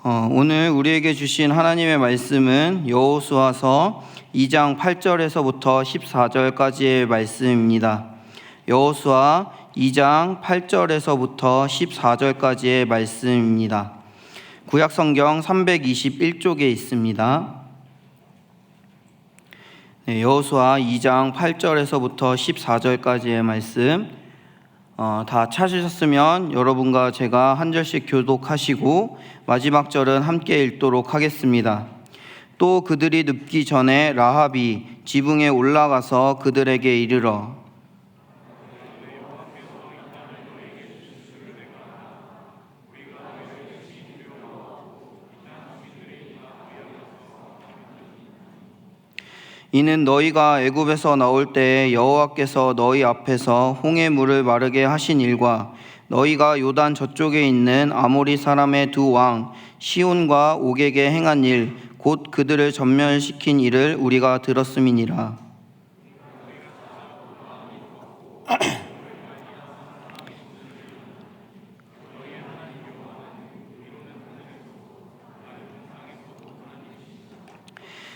오늘 우리에게 주신 하나님의 말씀은 여호수아서 2장 8절에서부터 14절까지의 말씀입니다. 여호수아 2장 8절에서부터 14절까지의 말씀입니다. 구약성경 321쪽에 있습니다. 여호수아 2장 8절에서부터 14절까지의 말씀 다 찾으셨으면 여러분과 제가 한 절씩 교독하시고 마지막 절은 함께 읽도록 하겠습니다. 또 그들이 눕기 전에 라합이 지붕에 올라가서 그들에게 이르러 이는 너희가 애굽에서 나올 때에 여호와께서 너희 앞에서 홍해 물을 마르게 하신 일과 너희가 요단 저쪽에 있는 아모리 사람의 두 왕 시온과 옥에게 행한 일 곧 그들을 전멸시킨 일을 우리가 들었음이니라.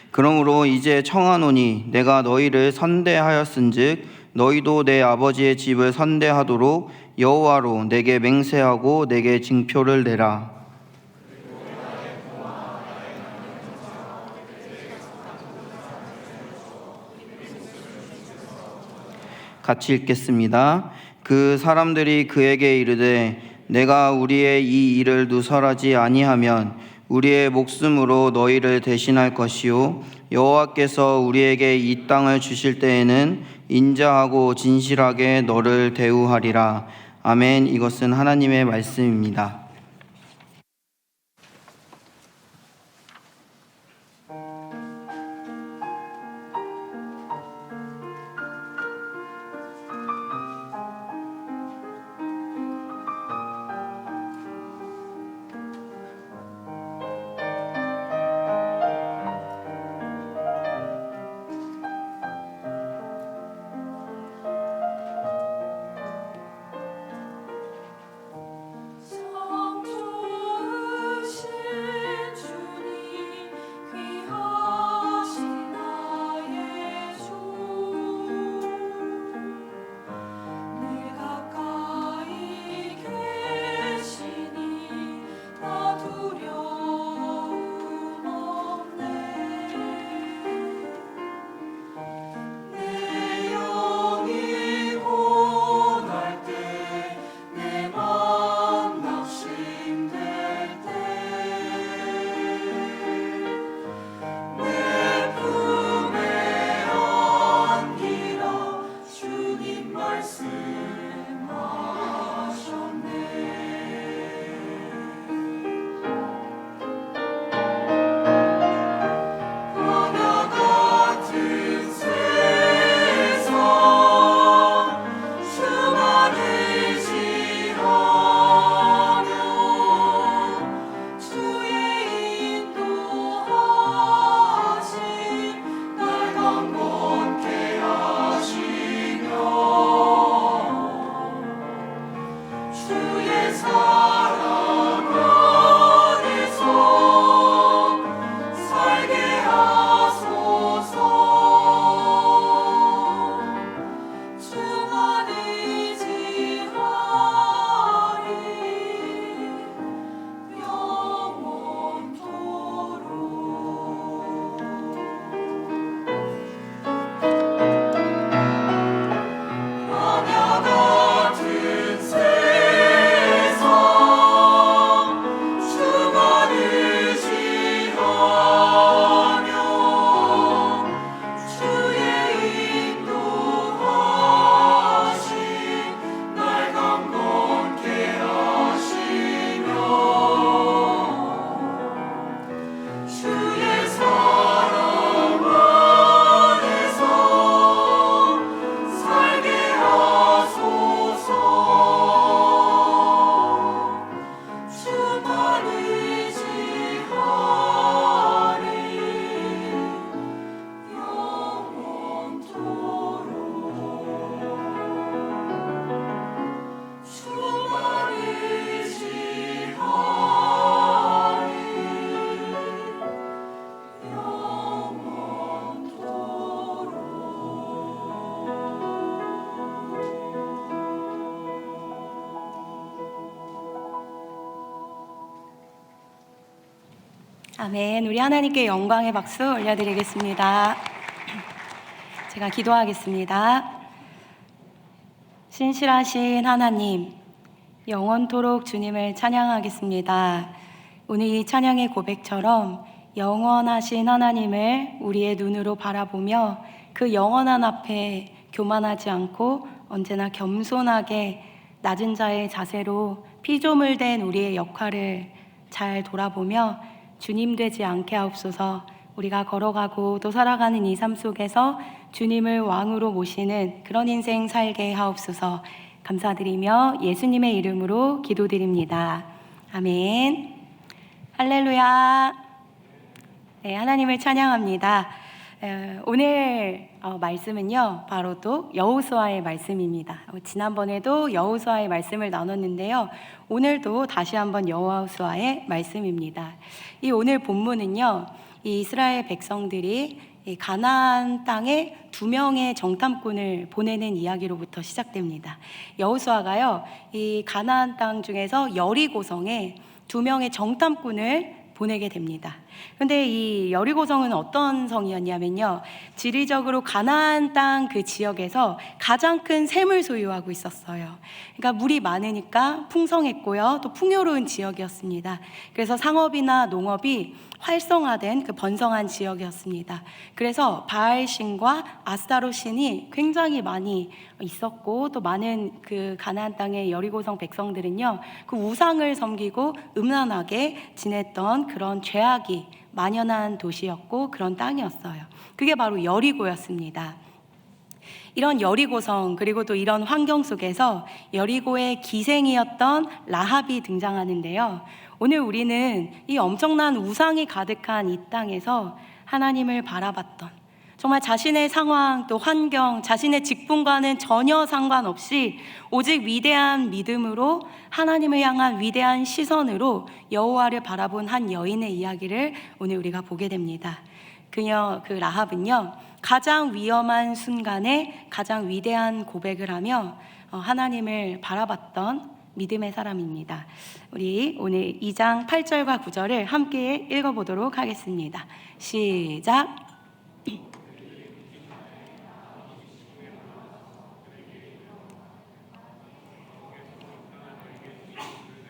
그러므로 이제 청하노니 내가 너희를 선대하였은즉 너희도 내 아버지의 집을 선대하도록 여호와로 내게 맹세하고 내게 징표를 내라. 같이 읽겠습니다. 그 사람들이 그에게 이르되 내가 우리의 이 일을 누설하지 아니하면 우리의 목숨으로 너희를 대신할 것이요 여호와께서 우리에게 이 땅을 주실 때에는 인자하고 진실하게 너를 대우하리라. 아멘. 이것은 하나님의 말씀입니다. 참 좋으신 주님 귀한 아멘. 우리 하나님께 영광의 박수 올려드리겠습니다. 제가 기도하겠습니다. 신실하신 하나님, 영원토록 주님을 찬양하겠습니다. 오늘 이 찬양의 고백처럼 영원하신 하나님을 우리의 눈으로 바라보며 그 영원한 앞에 교만하지 않고 언제나 겸손하게 낮은 자의 자세로 피조물 된 우리의 역할을 잘 돌아보며 주님 되지 않게 하옵소서. 우리가 걸어가고 또 살아가는 이 삶 속에서 주님을 왕으로 모시는 그런 인생 살게 하옵소서. 감사드리며 예수님의 이름으로 기도드립니다. 아멘. 할렐루야. 네, 하나님을 찬양합니다. 오늘 말씀은요, 바로 또 여호수아의 말씀입니다. 지난번에도 여호수아의 말씀을 나눴는데요, 오늘도 다시 한번 여호수아의 말씀입니다. 이 오늘 본문은요, 이 이스라엘 백성들이 이 가나안 땅에 2명의 정탐꾼을 보내는 이야기로부터 시작됩니다. 여호수아가요, 이 가나안 땅 중에서 여리고성에 2명의 정탐꾼을 보내게 됩니다. 근데 이 여리고성은 어떤 성이었냐면요, 지리적으로 가나안 땅 그 지역에서 가장 큰 샘을 소유하고 있었어요. 그러니까 물이 많으니까 풍성했고요, 또 풍요로운 지역이었습니다. 그래서 상업이나 농업이 활성화된 그 번성한 지역이었습니다. 그래서 바알신과 아스타롯신이 굉장히 많이 있었고, 또 많은 그 가나안 땅의 여리고성 백성들은요, 그 우상을 섬기고 음란하게 지냈던 그런 죄악이 만연한 도시였고 그런 땅이었어요. 그게 바로 여리고였습니다. 이런 여리고성, 그리고 또 이런 환경 속에서 여리고의 기생이었던 라합이 등장하는데요, 오늘 우리는 이 엄청난 우상이 가득한 이 땅에서 하나님을 바라봤던, 정말 자신의 상황 또 환경, 자신의 직분과는 전혀 상관없이 오직 위대한 믿음으로 하나님을 향한 위대한 시선으로 여호와를 바라본 한 여인의 이야기를 오늘 우리가 보게 됩니다. 그 라합은요, 가장 위험한 순간에 가장 위대한 고백을 하며 하나님을 바라봤던 믿음의 사람입니다. 우리 오늘 2장 8절과 9절을 함께 읽어보도록 하겠습니다. 시작.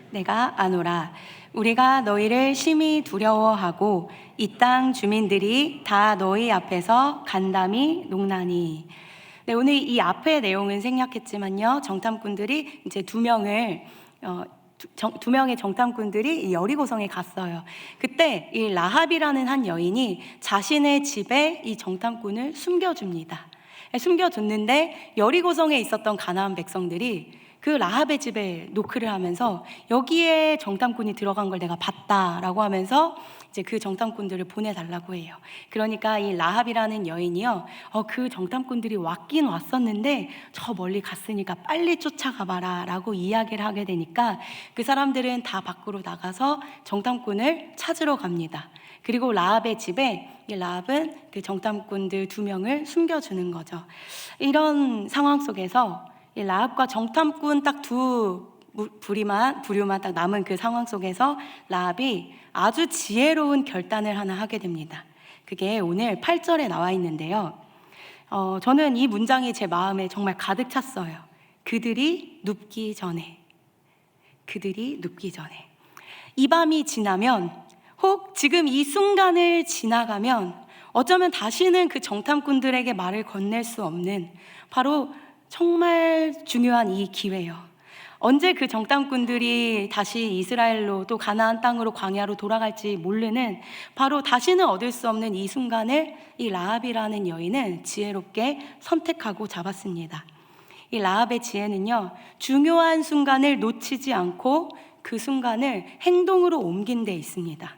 내가 아노라. 우리가 너희를 심히 두려워하고 이 땅 주민들이 다 너희 앞에서 간담이 녹나니. 네, 오늘 이 앞의 내용은 생략했지만요, 정탐꾼들이 이제 두 명의 정탐꾼들이 여리고성에 갔어요. 그때 이 라합이라는 한 여인이 자신의 집에 이 정탐꾼을 숨겨줍니다. 숨겨뒀는데 여리고성에 있었던 가나안 백성들이 그 라합의 집에 노크를 하면서 여기에 정탐꾼이 들어간 걸 내가 봤다라고 하면서 이제 그 정탐꾼들을 보내달라고 해요. 그러니까 이 라합이라는 여인이요, 그 정탐꾼들이 왔긴 왔었는데 저 멀리 갔으니까 빨리 쫓아가 봐라 라고 이야기를 하게 되니까 그 사람들은 다 밖으로 나가서 정탐꾼을 찾으러 갑니다. 그리고 라합의 집에 이 라합은 그 정탐꾼들 2명을 숨겨주는 거죠. 이런 상황 속에서 이 라합과 정탐꾼 딱 두 부류만 딱 남은 그 상황 속에서 라합이 아주 지혜로운 결단을 하나 하게 됩니다. 그게 오늘 8절에 나와 있는데요, 저는 이 문장이 제 마음에 정말 가득 찼어요. 그들이 눕기 전에. 이 밤이 지나면, 혹 지금 이 순간을 지나가면 어쩌면 다시는 그 정탐꾼들에게 말을 건넬 수 없는 바로 정말 중요한 이 기회예요. 언제 그 정탐꾼들이 다시 이스라엘로 또 가나안 땅으로 광야로 돌아갈지 모르는 바로 다시는 얻을 수 없는 이 순간을 이 라합이라는 여인은 지혜롭게 선택하고 잡았습니다. 이 라합의 지혜는요, 중요한 순간을 놓치지 않고 그 순간을 행동으로 옮긴 데 있습니다.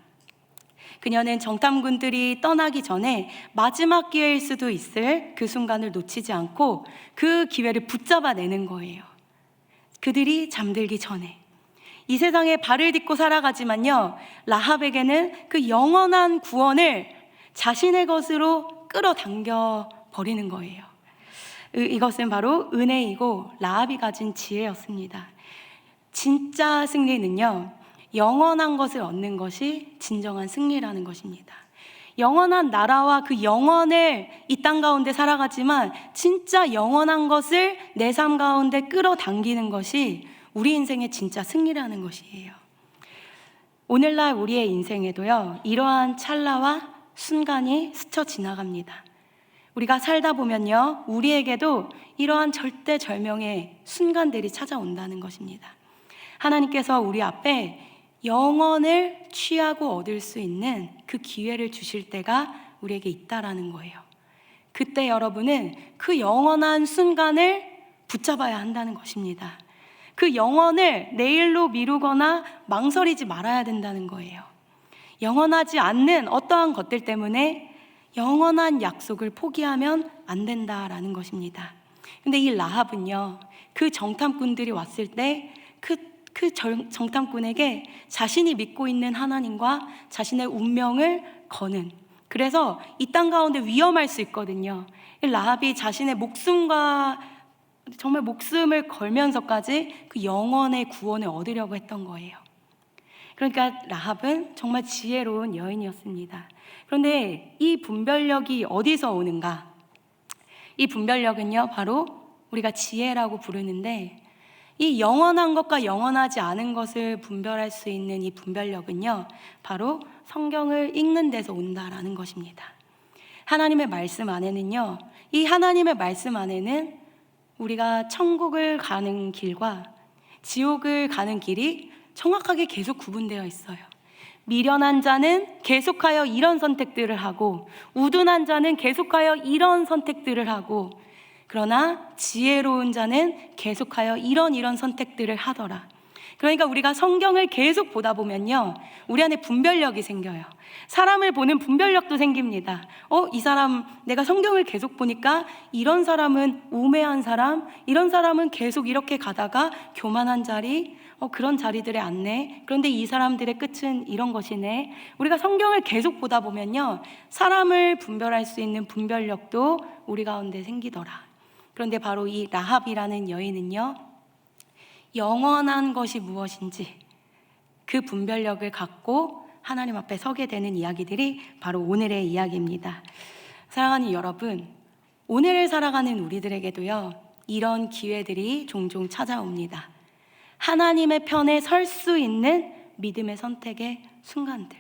그녀는 정탐꾼들이 떠나기 전에 마지막 기회일 수도 있을 그 순간을 놓치지 않고 그 기회를 붙잡아내는 거예요. 그들이 잠들기 전에. 이 세상에 발을 딛고 살아가지만요, 라합에게는 그 영원한 구원을 자신의 것으로 끌어당겨 버리는 거예요. 이것은 바로 은혜이고 라합이 가진 지혜였습니다. 진짜 승리는요, 영원한 것을 얻는 것이 진정한 승리라는 것입니다. 영원한 나라와 그 영원을 이 땅 가운데 살아가지만 진짜 영원한 것을 내 삶 가운데 끌어당기는 것이 우리 인생의 진짜 승리라는 것이에요. 오늘날 우리의 인생에도요, 이러한 찰나와 순간이 스쳐 지나갑니다. 우리가 살다 보면요, 우리에게도 이러한 절대절명의 순간들이 찾아온다는 것입니다. 하나님께서 우리 앞에 영원을 취하고 얻을 수 있는 그 기회를 주실 때가 우리에게 있다라는 거예요. 그때 여러분은 그 영원한 순간을 붙잡아야 한다는 것입니다. 그 영원을 내일로 미루거나 망설이지 말아야 된다는 거예요. 영원하지 않는 어떠한 것들 때문에 영원한 약속을 포기하면 안 된다라는 것입니다. 근데 이 라합은요, 그 정탐꾼들이 왔을 때 그 정탐꾼에게 자신이 믿고 있는 하나님과 자신의 운명을 거는, 그래서 이 땅 가운데 위험할 수 있거든요. 라합이 자신의 목숨과 정말 목숨을 걸면서까지 그 영원의 구원을 얻으려고 했던 거예요. 그러니까 라합은 정말 지혜로운 여인이었습니다. 그런데 이 분별력이 어디서 오는가? 이 분별력은요, 바로 우리가 지혜라고 부르는데, 이 영원한 것과 영원하지 않은 것을 분별할 수 있는 이 분별력은요, 바로 성경을 읽는 데서 온다라는 것입니다. 하나님의 말씀 안에는요, 이 하나님의 말씀 안에는 우리가 천국을 가는 길과 지옥을 가는 길이 정확하게 계속 구분되어 있어요. 미련한 자는 계속하여 이런 선택들을 하고, 우둔한 자는 계속하여 이런 선택들을 하고, 그러나 지혜로운 자는 계속하여 이런 선택들을 하더라. 그러니까 우리가 성경을 계속 보다 보면요, 우리 안에 분별력이 생겨요. 사람을 보는 분별력도 생깁니다. 이 사람, 내가 성경을 계속 보니까 이런 사람은 우매한 사람, 이런 사람은 계속 이렇게 가다가 교만한 자리, 그런 자리들에 앉네. 그런데 이 사람들의 끝은 이런 것이네. 우리가 성경을 계속 보다 보면요, 사람을 분별할 수 있는 분별력도 우리 가운데 생기더라. 그런데 바로 이 라합이라는 여인은요, 영원한 것이 무엇인지 그 분별력을 갖고 하나님 앞에 서게 되는 이야기들이 바로 오늘의 이야기입니다. 사랑하는 여러분, 오늘을 살아가는 우리들에게도요, 이런 기회들이 종종 찾아옵니다. 하나님의 편에 설 수 있는 믿음의 선택의 순간들.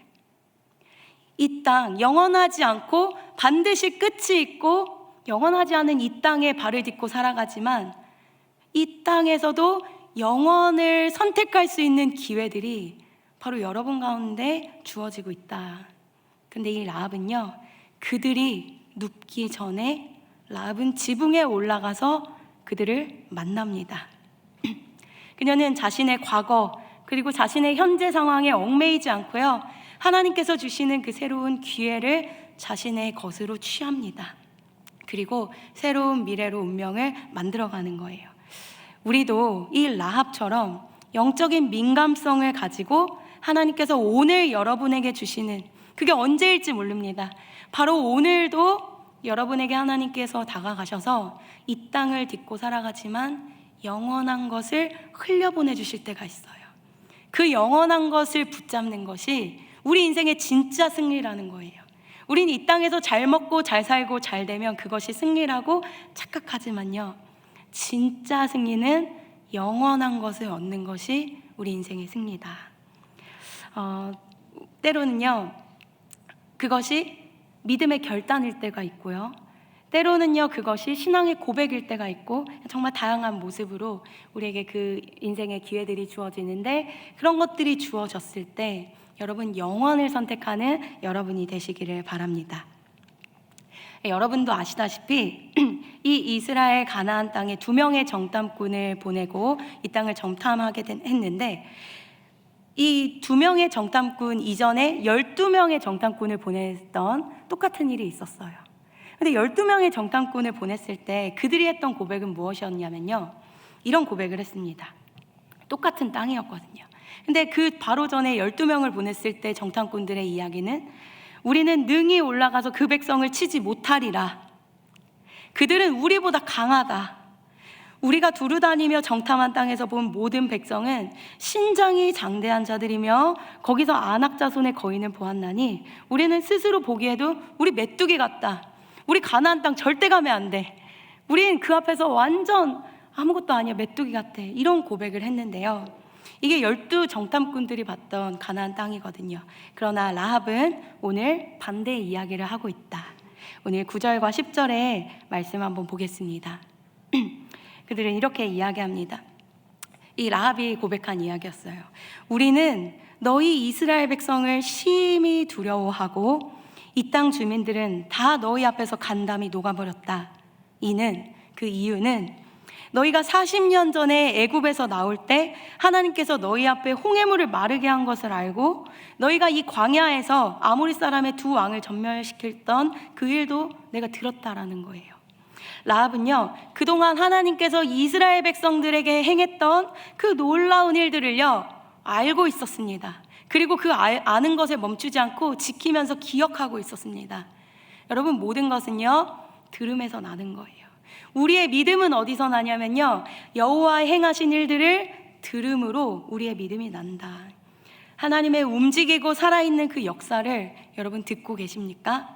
이 땅 영원하지 않고 반드시 끝이 있고 영원하지 않은 이 땅에 발을 딛고 살아가지만 이 땅에서도 영원을 선택할 수 있는 기회들이 바로 여러분 가운데 주어지고 있다. 근데 이 라합은요, 그들이 눕기 전에 라합은 지붕에 올라가서 그들을 만납니다. 그녀는 자신의 과거 그리고 자신의 현재 상황에 얽매이지 않고요, 하나님께서 주시는 그 새로운 기회를 자신의 것으로 취합니다. 그리고 새로운 미래로 운명을 만들어가는 거예요. 우리도 이 라합처럼 영적인 민감성을 가지고 하나님께서 오늘 여러분에게 주시는, 그게 언제일지 모릅니다. 바로 오늘도 여러분에게 하나님께서 다가가셔서 이 땅을 딛고 살아가지만 영원한 것을 흘려보내 주실 때가 있어요. 그 영원한 것을 붙잡는 것이 우리 인생의 진짜 승리라는 거예요. 우린 이 땅에서 잘 먹고 잘 살고 잘 되면 그것이 승리라고 착각하지만요, 진짜 승리는 영원한 것을 얻는 것이 우리 인생의 승리다. 때로는요, 그것이 믿음의 결단일 때가 있고요, 때로는요 그것이 신앙의 고백일 때가 있고, 정말 다양한 모습으로 우리에게 그 인생의 기회들이 주어지는데, 그런 것들이 주어졌을 때 여러분 영원을 선택하는 여러분이 되시기를 바랍니다. 여러분도 아시다시피 이 이스라엘 가나안 땅에 2명의 정탐꾼을 보내고 이 땅을 정탐하게 했는데, 이 2명의 정탐꾼 이전에 12명의 정탐꾼을 보냈던 똑같은 일이 있었어요. 근데 12명의 정탐꾼을 보냈을 때 그들이 했던 고백은 무엇이었냐면요, 이런 고백을 했습니다. 똑같은 땅이었거든요. 근데 그 바로 전에 12명을 보냈을 때 정탐꾼들의 이야기는, 우리는 능히 올라가서 그 백성을 치지 못하리라. 그들은 우리보다 강하다. 우리가 두루 다니며 정탐한 땅에서 본 모든 백성은 신장이 장대한 자들이며 거기서 안악자손의 거인을 보았나니 우리는 스스로 보기에도 우리 메뚜기 같다. 우리 가나안 땅 절대 가면 안 돼. 우린 그 앞에서 완전 아무것도 아니야, 메뚜기 같아. 이런 고백을 했는데요. 이게 12 정탐꾼들이 봤던 가나안 땅이거든요. 그러나 라합은 오늘 반대의 이야기를 하고 있다. 오늘 9절과 10절의 말씀 한번 보겠습니다. 그들은 이렇게 이야기합니다. 이 라합이 고백한 이야기였어요. 우리는 너희 이스라엘 백성을 심히 두려워하고 이 땅 주민들은 다 너희 앞에서 간담이 녹아버렸다. 그 이유는 너희가 40년 전에 애굽에서 나올 때 하나님께서 너희 앞에 홍해물을 마르게 한 것을 알고 너희가 이 광야에서 아모리 사람의 두 왕을 전멸시켰던 그 일도 내가 들었다라는 거예요. 라합은요, 그동안 하나님께서 이스라엘 백성들에게 행했던 그 놀라운 일들을요 알고 있었습니다. 그리고 그 아는 것에 멈추지 않고 지키면서 기억하고 있었습니다. 여러분, 모든 것은요 들음에서 나는 거예요. 우리의 믿음은 어디서 나냐면요, 여호와의 행하신 일들을 들음으로 우리의 믿음이 난다. 하나님의 움직이고 살아있는 그 역사를 여러분 듣고 계십니까?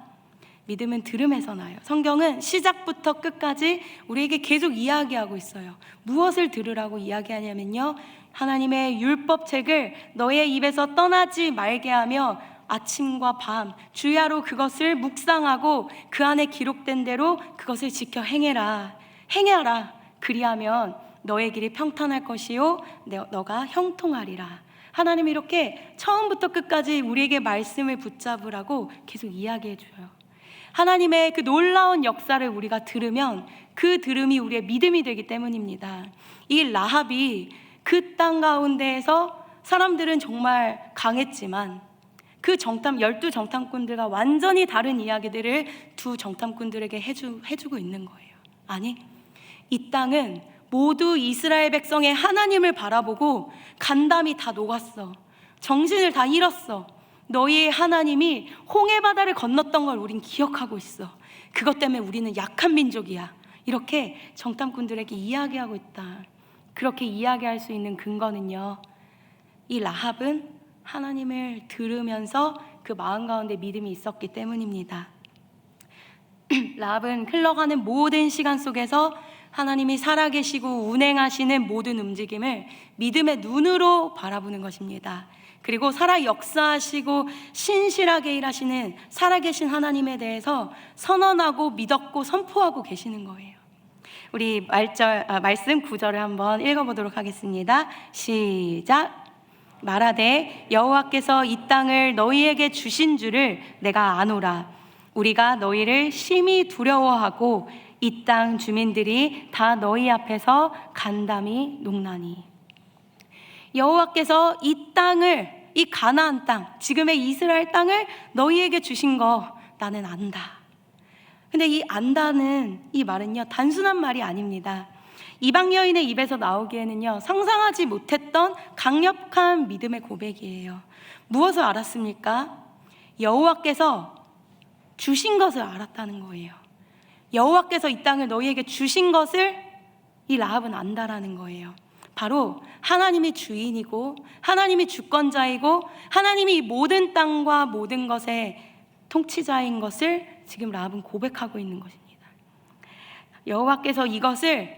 믿음은 들음에서 나요. 성경은 시작부터 끝까지 우리에게 계속 이야기하고 있어요. 무엇을 들으라고 이야기하냐면요, 하나님의 율법책을 너의 입에서 떠나지 말게 하며 아침과 밤 주야로 그것을 묵상하고 그 안에 기록된 대로 그것을 지켜 행하라. 그리하면 너의 길이 평탄할 것이요 너가 형통하리라. 하나님이 이렇게 처음부터 끝까지 우리에게 말씀을 붙잡으라고 계속 이야기해 줘요. 하나님의 그 놀라운 역사를 우리가 들으면 그 들음이 우리의 믿음이 되기 때문입니다. 이 라합이 그 땅 가운데에서 사람들은 정말 강했지만 그 12 정탐꾼들과 완전히 다른 이야기들을 두 정탐꾼들에게 해주고 있는 거예요. 아니, 이 땅은 모두 이스라엘 백성의 하나님을 바라보고 간담이 다 녹았어. 정신을 다 잃었어. 너희의 하나님이 홍해바다를 건넜던 걸 우린 기억하고 있어. 그것 때문에 우리는 약한 민족이야. 이렇게 정탐꾼들에게 이야기하고 있다. 그렇게 이야기할 수 있는 근거는요, 이 라합은 하나님을 들으면서 그 마음 가운데 믿음이 있었기 때문입니다. 라합은 흘러가는 모든 시간 속에서 하나님이 살아계시고 운행하시는 모든 움직임을 믿음의 눈으로 바라보는 것입니다. 그리고 살아 역사하시고 신실하게 일하시는 살아계신 하나님에 대해서 선언하고 믿었고 선포하고 계시는 거예요. 우리 말씀 9절을 한번 읽어보도록 하겠습니다. 시작. 말하되 여호와께서 이 땅을 너희에게 주신 줄을 내가 아노라. 우리가 너희를 심히 두려워하고 이 땅 주민들이 다 너희 앞에서 간담이 녹나니. 여호와께서 이 땅을, 이 가나안 땅, 지금의 이스라엘 땅을 너희에게 주신 거 나는 안다. 근데 이 안다는 이 말은요 단순한 말이 아닙니다. 이방 여인의 입에서 나오기에는요 상상하지 못했던 강력한 믿음의 고백이에요. 무엇을 알았습니까? 여호와께서 주신 것을 알았다는 거예요. 여호와께서 이 땅을 너희에게 주신 것을 이 라합은 안다라는 거예요. 바로 하나님이 주인이고 하나님이 주권자이고 하나님이 이 모든 땅과 모든 것의 통치자인 것을 지금 라합은 고백하고 있는 것입니다. 여호와께서 이것을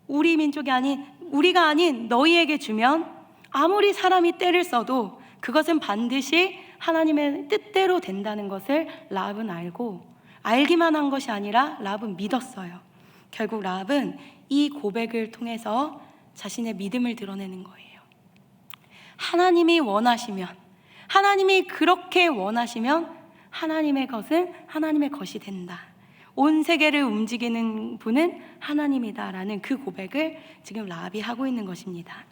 우리 민족이 아닌, 우리가 아닌 너희에게 주면 아무리 사람이 때를 써도 그것은 반드시 하나님의 뜻대로 된다는 것을 라합은 알고, 알기만 한 것이 아니라 라합은 믿었어요. 결국 라합은 이 고백을 통해서 자신의 믿음을 드러내는 거예요. 하나님이 원하시면, 하나님이 그렇게 원하시면 하나님의 것은 하나님의 것이 된다. 온 세계를 움직이는 분은 하나님이다라는 그 고백을 지금 라합이 하고 있는 것입니다.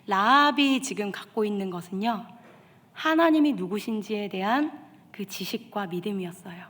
라합이 지금 갖고 있는 것은요, 하나님이 누구신지에 대한 그 지식과 믿음이었어요.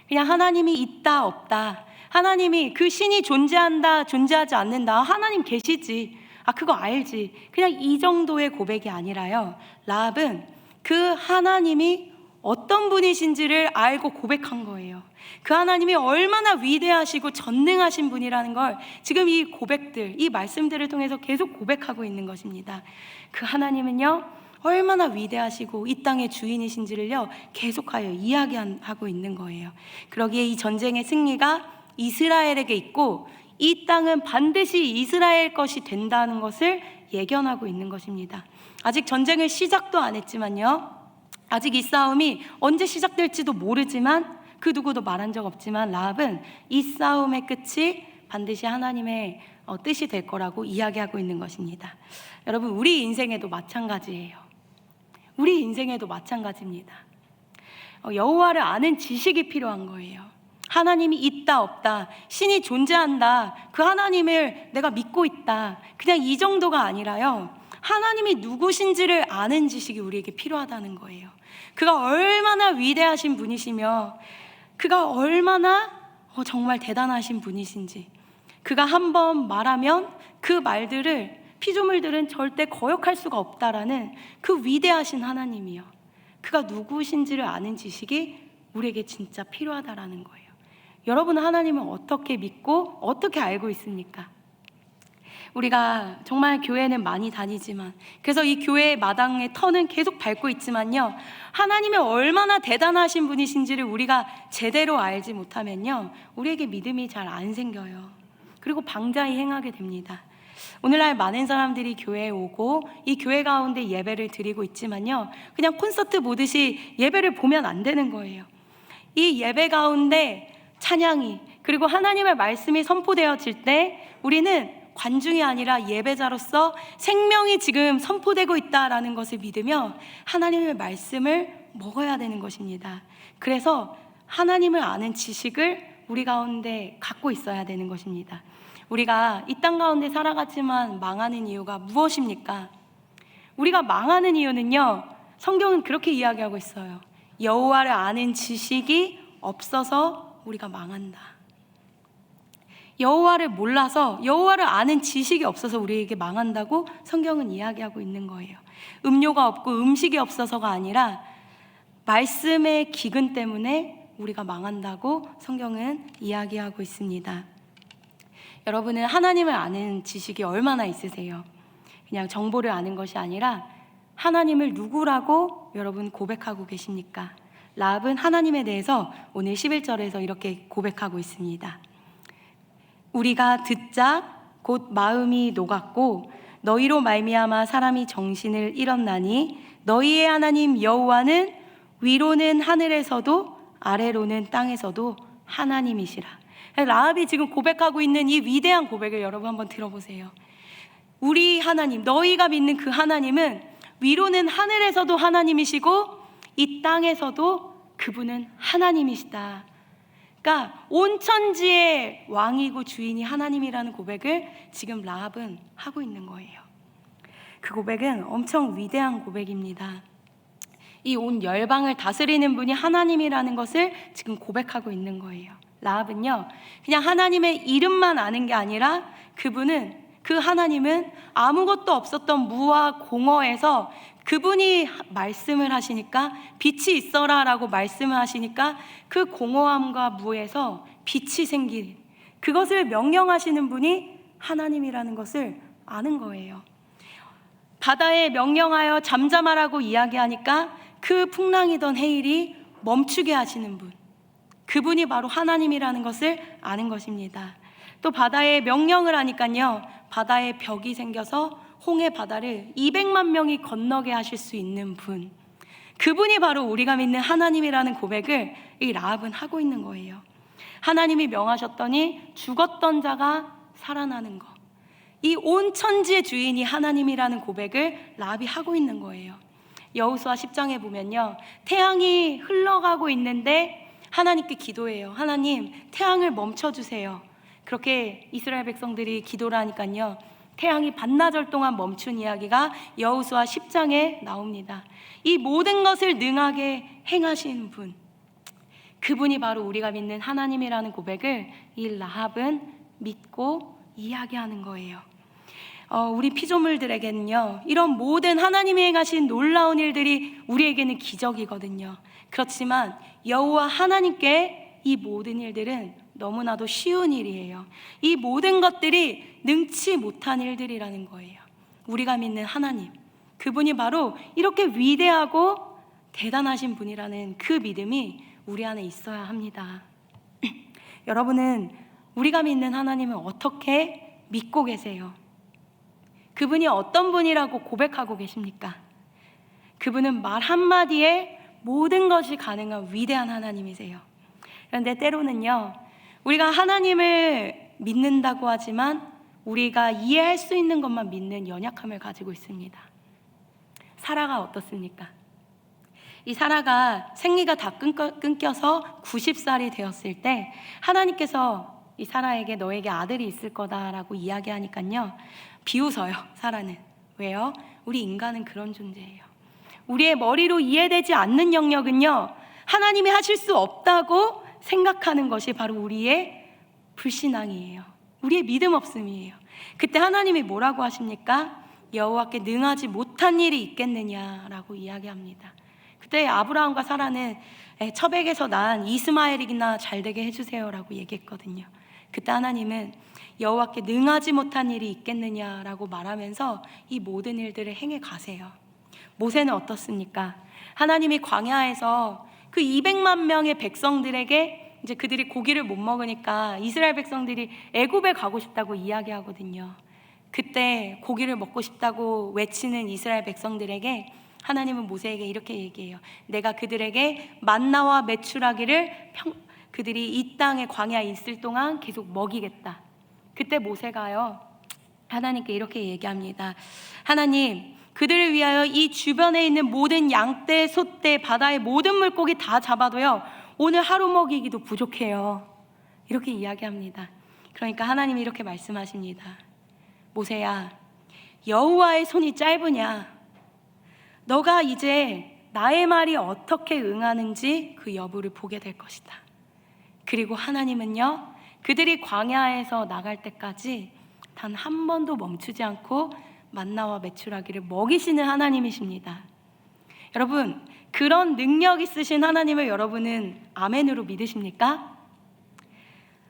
그냥 하나님이 있다 없다, 하나님이 그 신이 존재한다 존재하지 않는다, 하나님 계시지, 그거 알지, 그냥 이 정도의 고백이 아니라요, 라합은 그 하나님이 어떤 분이신지를 알고 고백한 거예요. 그 하나님이 얼마나 위대하시고 전능하신 분이라는 걸 지금 이 고백들, 이 말씀들을 통해서 계속 고백하고 있는 것입니다. 그 하나님은요, 얼마나 위대하시고 이 땅의 주인이신지를요, 계속하여 이야기하고 있는 거예요. 그러기에 이 전쟁의 승리가 이스라엘에게 있고 이 땅은 반드시 이스라엘 것이 된다는 것을 예견하고 있는 것입니다. 아직 전쟁을 시작도 안 했지만요, 아직 이 싸움이 언제 시작될지도 모르지만 그 누구도 말한 적 없지만 라합은 이 싸움의 끝이 반드시 하나님의 뜻이 될 거라고 이야기하고 있는 것입니다. 여러분, 우리 인생에도 마찬가지예요. 우리 인생에도 마찬가지입니다. 여호와를 아는 지식이 필요한 거예요. 하나님이 있다 없다, 신이 존재한다, 그 하나님을 내가 믿고 있다, 그냥 이 정도가 아니라요, 하나님이 누구신지를 아는 지식이 우리에게 필요하다는 거예요. 그가 얼마나 위대하신 분이시며 그가 얼마나 정말 대단하신 분이신지, 그가 한번 말하면 그 말들을 피조물들은 절대 거역할 수가 없다라는 그 위대하신 하나님이요, 그가 누구신지를 아는 지식이 우리에게 진짜 필요하다라는 거예요. 여러분은 하나님을 어떻게 믿고 어떻게 알고 있습니까? 우리가 정말 교회는 많이 다니지만, 그래서 이 교회의 마당의 터는 계속 밟고 있지만요, 하나님이 얼마나 대단하신 분이신지를 우리가 제대로 알지 못하면요, 우리에게 믿음이 잘 안 생겨요. 그리고 방자히 행하게 됩니다. 오늘날 많은 사람들이 교회에 오고 이 교회 가운데 예배를 드리고 있지만요, 그냥 콘서트 보듯이 예배를 보면 안 되는 거예요. 이 예배 가운데 찬양이, 그리고 하나님의 말씀이 선포되어질 때 우리는 관중이 아니라 예배자로서 생명이 지금 선포되고 있다라는 것을 믿으며 하나님의 말씀을 먹어야 되는 것입니다. 그래서 하나님을 아는 지식을 우리 가운데 갖고 있어야 되는 것입니다. 우리가 이 땅 가운데 살아가지만 망하는 이유가 무엇입니까? 우리가 망하는 이유는요, 성경은 그렇게 이야기하고 있어요. 여호와를 아는 지식이 없어서 우리가 망한다. 여호와를 몰라서, 여호와를 아는 지식이 없어서 우리에게 망한다고 성경은 이야기하고 있는 거예요. 음료가 없고 음식이 없어서가 아니라 말씀의 기근 때문에 우리가 망한다고 성경은 이야기하고 있습니다. 여러분은 하나님을 아는 지식이 얼마나 있으세요? 그냥 정보를 아는 것이 아니라 하나님을 누구라고 여러분 고백하고 계십니까? 라합은 하나님에 대해서 오늘 11절에서 이렇게 고백하고 있습니다. 우리가 듣자 곧 마음이 녹았고 너희로 말미암아 사람이 정신을 잃었나니 너희의 하나님 여호와는 위로는 하늘에서도 아래로는 땅에서도 하나님이시라. 라합이 지금 고백하고 있는 이 위대한 고백을 여러분 한번 들어보세요. 우리 하나님, 너희가 믿는 그 하나님은 위로는 하늘에서도 하나님이시고 이 땅에서도 그분은 하나님이시다. 그러니까 온 천지의 왕이고 주인이 하나님이라는 고백을 지금 라합은 하고 있는 거예요. 그 고백은 엄청 위대한 고백입니다. 이 온 열방을 다스리는 분이 하나님이라는 것을 지금 고백하고 있는 거예요. 라합은요, 그냥 하나님의 이름만 아는 게 아니라 그분은, 그 하나님은 아무것도 없었던 무와 공허에서 그분이 말씀을 하시니까 빛이 있어라 라고 말씀을 하시니까 그 공허함과 무에서 빛이 생긴, 그것을 명령하시는 분이 하나님이라는 것을 아는 거예요. 바다에 명령하여 잠잠하라고 이야기하니까 그 풍랑이던 해일이 멈추게 하시는 분, 그분이 바로 하나님이라는 것을 아는 것입니다. 또 바다에 명령을 하니까요, 바다에 벽이 생겨서 홍해 바다를 200만 명이 건너게 하실 수 있는 분, 그분이 바로 우리가 믿는 하나님이라는 고백을 이 라합은 하고 있는 거예요. 하나님이 명하셨더니 죽었던 자가 살아나는 것, 이 온 천지의 주인이 하나님이라는 고백을 라합이 하고 있는 거예요. 여호수아 10장에 보면요, 태양이 흘러가고 있는데 하나님께 기도해요. 하나님, 태양을 멈춰주세요. 그렇게 이스라엘 백성들이 기도를 하니까요, 태양이 반나절 동안 멈춘 이야기가 여호수아 10장에 나옵니다. 이 모든 것을 능하게 행하신 분, 그분이 바로 우리가 믿는 하나님이라는 고백을 이 라합은 믿고 이야기하는 거예요. 우리 피조물들에게는요, 이런 모든 하나님이 행하신 놀라운 일들이 우리에게는 기적이거든요. 그렇지만 여호와 하나님께 이 모든 일들은 너무나도 쉬운 일이에요. 이 모든 것들이 능치 못한 일들이라는 거예요. 우리가 믿는 하나님, 그분이 바로 이렇게 위대하고 대단하신 분이라는 그 믿음이 우리 안에 있어야 합니다. 여러분은 우리가 믿는 하나님을 어떻게 믿고 계세요? 그분이 어떤 분이라고 고백하고 계십니까? 그분은 말 한마디에 모든 것이 가능한 위대한 하나님이세요. 그런데 때로는요, 우리가 하나님을 믿는다고 하지만 우리가 이해할 수 있는 것만 믿는 연약함을 가지고 있습니다. 사라가 어떻습니까? 이 사라가 생리가 다 끊겨서 90살이 되었을 때 하나님께서 이 사라에게 너에게 아들이 있을 거다라고 이야기하니까요, 비웃어요. 사라는. 왜요? 우리 인간은 그런 존재예요. 우리의 머리로 이해되지 않는 영역은요, 하나님이 하실 수 없다고 생각하는 것이 바로 우리의 불신앙이에요. 우리의 믿음 없음이에요. 그때 하나님이 뭐라고 하십니까? 여호와께 능하지 못한 일이 있겠느냐라고 이야기합니다. 그때 아브라함과 사라는 처백에서 난 이스마엘이나 잘 되게 해주세요라고 얘기했거든요. 그때 하나님은 여호와께 능하지 못한 일이 있겠느냐라고 말하면서 이 모든 일들을 행해 가세요. 모세는 어떻습니까? 하나님이 광야에서 그 200만 명의 백성들에게 이제 그들이 고기를 못 먹으니까 이스라엘 백성들이 애굽에 가고 싶다고 이야기하거든요. 그때 고기를 먹고 싶다고 외치는 이스라엘 백성들에게 하나님은 모세에게 이렇게 얘기해요. 내가 그들에게 만나와 메추라기를 그들이 이 땅에 광야에 있을 동안 계속 먹이겠다. 그때 모세가요, 하나님께 이렇게 얘기합니다. 하나님, 그들을 위하여 이 주변에 있는 모든 양떼, 소떼, 바다의 모든 물고기 다 잡아도요, 오늘 하루 먹이기도 부족해요. 이렇게 이야기합니다. 그러니까 하나님이 이렇게 말씀하십니다. 모세야, 여호와의 손이 짧으냐? 너가 이제 나의 말이 어떻게 응하는지 그 여부를 보게 될 것이다. 그리고 하나님은요, 그들이 광야에서 나갈 때까지 단 한 번도 멈추지 않고 만나와 메추라기를 먹이시는 하나님이십니다. 여러분, 그런 능력 있으신 하나님을 여러분은 아멘으로 믿으십니까?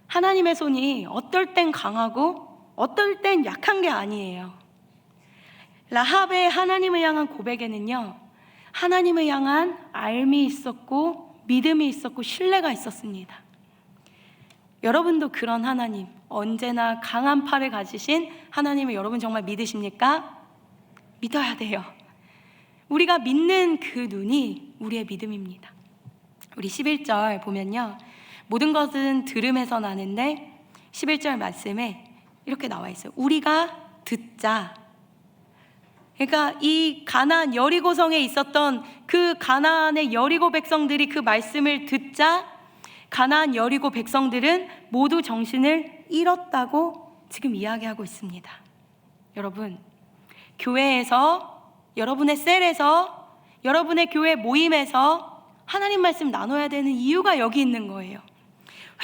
하나님의 손이 어떨 땐 강하고 어떨 땐 약한 게 아니에요. 라합의 하나님을 향한 고백에는요, 하나님을 향한 알미 있었고 믿음이 있었고 신뢰가 있었습니다. 여러분도 그런 하나님, 언제나 강한 팔을 가지신 하나님을 여러분 정말 믿으십니까? 믿어야 돼요. 우리가 믿는 그 눈이 우리의 믿음입니다. 우리 11절 보면요, 모든 것은 들음에서 나는데 11절 말씀에 이렇게 나와 있어요. 우리가 듣자. 그러니까 이 가나안 여리고성에 있었던 그 가나안의 여리고 백성들이 그 말씀을 듣자 가나안 여리고 백성들은 모두 정신을 잃었다고 지금 이야기하고 있습니다. 여러분, 교회에서, 여러분의 셀에서, 여러분의 교회 모임에서 하나님 말씀 나눠야 되는 이유가 여기 있는 거예요.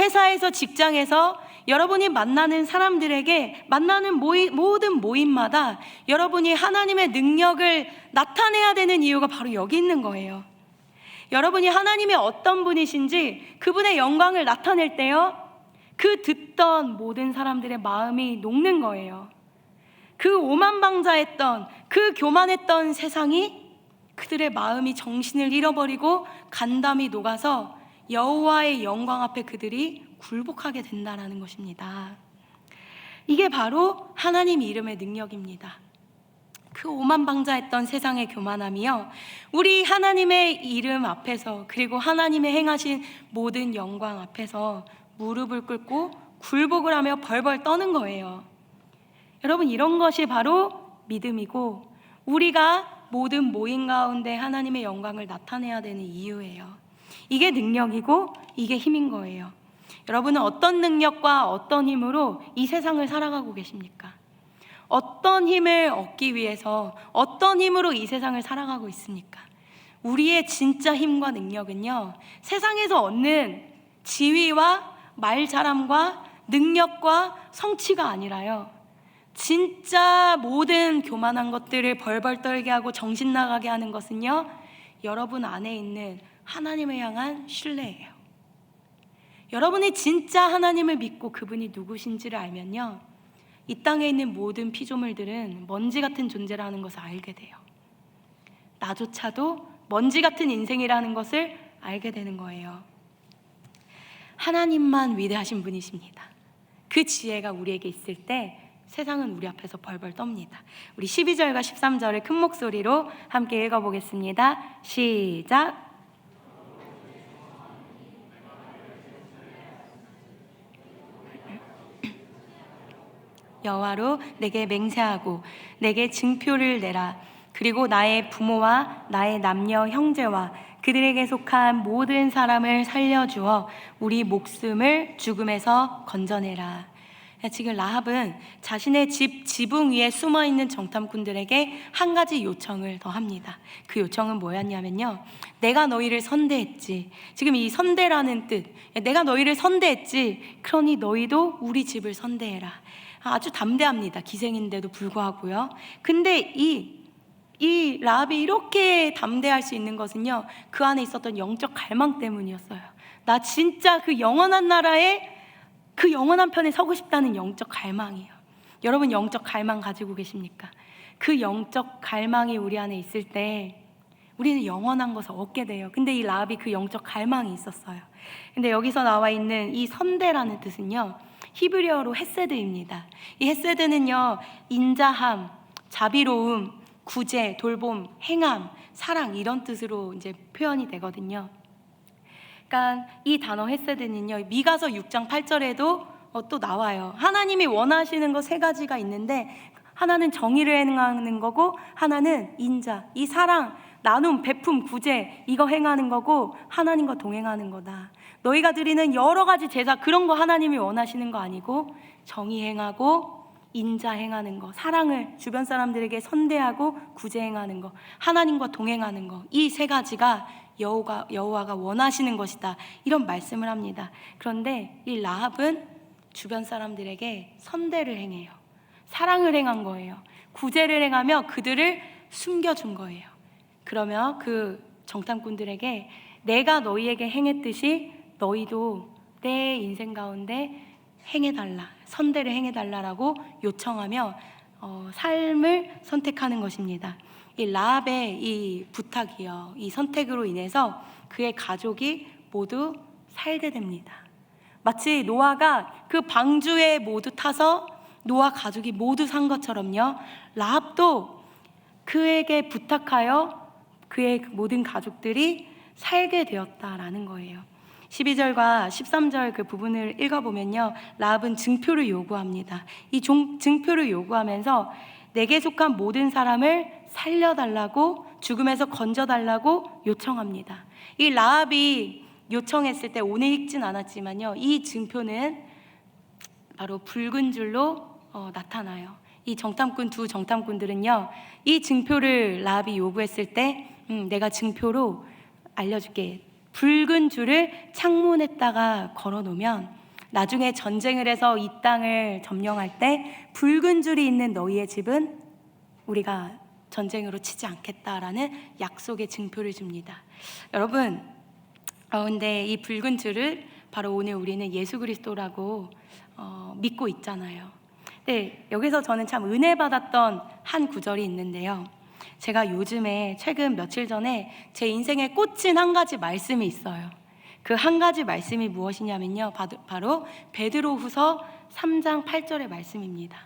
회사에서, 직장에서 여러분이 만나는 사람들에게 만나는 모든 모임마다 여러분이 하나님의 능력을 나타내야 되는 이유가 바로 여기 있는 거예요. 여러분이 하나님이 어떤 분이신지 그분의 영광을 나타낼 때요, 그 듣던 모든 사람들의 마음이 녹는 거예요. 그 오만방자했던, 그 교만했던 세상이 그들의 마음이 정신을 잃어버리고 간담이 녹아서 여호와의 영광 앞에 그들이 굴복하게 된다는 것입니다. 이게 바로 하나님 이름의 능력입니다. 그 오만방자했던 세상의 교만함이요, 우리 하나님의 이름 앞에서, 그리고 하나님의 행하신 모든 영광 앞에서 무릎을 꿇고 굴복을 하며 벌벌 떠는 거예요. 여러분, 이런 것이 바로 믿음이고 우리가 모든 모임 가운데 하나님의 영광을 나타내야 되는 이유예요. 이게 능력이고 이게 힘인 거예요. 여러분은 어떤 능력과 어떤 힘으로 이 세상을 살아가고 계십니까? 어떤 힘을 얻기 위해서, 어떤 힘으로 이 세상을 살아가고 있습니까? 우리의 진짜 힘과 능력은요, 세상에서 얻는 지위와 말 잘함과 능력과 성취가 아니라요, 진짜 모든 교만한 것들을 벌벌 떨게 하고 정신 나가게 하는 것은요, 여러분 안에 있는 하나님을 향한 신뢰예요. 여러분이 진짜 하나님을 믿고 그분이 누구신지를 알면요, 이 땅에 있는 모든 피조물들은 먼지 같은 존재라는 것을 알게 돼요. 나조차도 먼지 같은 인생이라는 것을 알게 되는 거예요. 하나님만 위대하신 분이십니다. 그 지혜가 우리에게 있을 때 세상은 우리 앞에서 벌벌 떱니다. 우리 12절과 13절을 큰 목소리로 함께 읽어보겠습니다. 시작. 여호와로 내게 맹세하고 내게 증표를 내라. 그리고 나의 부모와 나의 남녀 형제와 그들에게 속한 모든 사람을 살려주어 우리 목숨을 죽음에서 건져내라. 지금 라합은 자신의 집 지붕 위에 숨어있는 정탐꾼들에게 한 가지 요청을 더 합니다. 그 요청은 뭐였냐면요, 내가 너희를 선대했지. 지금 이 선대라는 뜻, 내가 너희를 선대했지. 그러니 너희도 우리 집을 선대해라. 아주 담대합니다. 기생인데도 불구하고요. 근데 이 라합이 이렇게 담대할 수 있는 것은요, 그 안에 있었던 영적 갈망 때문이었어요. 나 진짜 그 영원한 나라에 그 영원한 편에 서고 싶다는 영적 갈망이에요. 여러분 영적 갈망 가지고 계십니까? 그 영적 갈망이 우리 안에 있을 때 우리는 영원한 것을 얻게 돼요. 근데 이 라합이 그 영적 갈망이 있었어요. 근데 여기서 나와 있는 이 선대라는 뜻은요, 히브리어로 헤세드입니다. 이 헤세드는요, 인자함, 자비로움, 구제, 돌봄, 행함, 사랑 이런 뜻으로 이제 표현이 되거든요. 그러니까 이 단어 헤세드는요, 미가서 6장 8절에도 또 나와요. 하나님이 원하시는 거 세 가지가 있는데 하나는 정의를 행하는 거고, 하나는 인자, 이 사랑, 나눔, 베품, 구제 이거 행하는 거고, 하나님과 동행하는 거다. 너희가 드리는 여러 가지 제사 그런 거 하나님이 원하시는 거 아니고, 정의 행하고 인자 행하는 거, 사랑을 주변 사람들에게 선대하고 구제 행하는 거, 하나님과 동행하는 거, 이 세 가지가 여호와가 원하시는 것이다, 이런 말씀을 합니다. 그런데 이 라합은 주변 사람들에게 선대를 행해요. 사랑을 행한 거예요. 구제를 행하며 그들을 숨겨준 거예요. 그러면 그 정탐꾼들에게 내가 너희에게 행했듯이 너희도 내 인생 가운데 행해달라, 선대를 행해달라라고 요청하며 삶을 선택하는 것입니다. 이 라합의 이 부탁이요, 이 선택으로 인해서 그의 가족이 모두 살게 됩니다. 마치 노아가 그 방주에 모두 타서 노아 가족이 모두 산 것처럼요, 라합도 그에게 부탁하여 그의 모든 가족들이 살게 되었다라는 거예요. 12절과 13절 그 부분을 읽어보면요, 라합은 증표를 요구합니다. 이 증표를 요구하면서 내게 속한 모든 사람을 살려달라고, 죽음에서 건져달라고 요청합니다. 이 라합이 요청했을 때 오늘 읽진 않았지만요, 이 증표는 바로 붉은 줄로 나타나요. 이 두 정탐꾼들은요, 이 증표를 라합이 요구했을 때 내가 증표로 알려줄게, 붉은 줄을 창문에다가 걸어놓으면 나중에 전쟁을 해서 이 땅을 점령할 때 붉은 줄이 있는 너희의 집은 우리가 전쟁으로 치지 않겠다라는 약속의 증표를 줍니다. 여러분, 근데 이 붉은 줄을 바로 오늘 우리는 예수 그리스도라고 믿고 있잖아요. 네, 여기서 저는 참 은혜 받았던 한 구절이 있는데요, 제가 요즘에 최근 며칠 전에 제 인생에 꽂힌 한 가지 말씀이 있어요. 그 한 가지 말씀이 무엇이냐면요, 바로 베드로후서 3장 8절의 말씀입니다.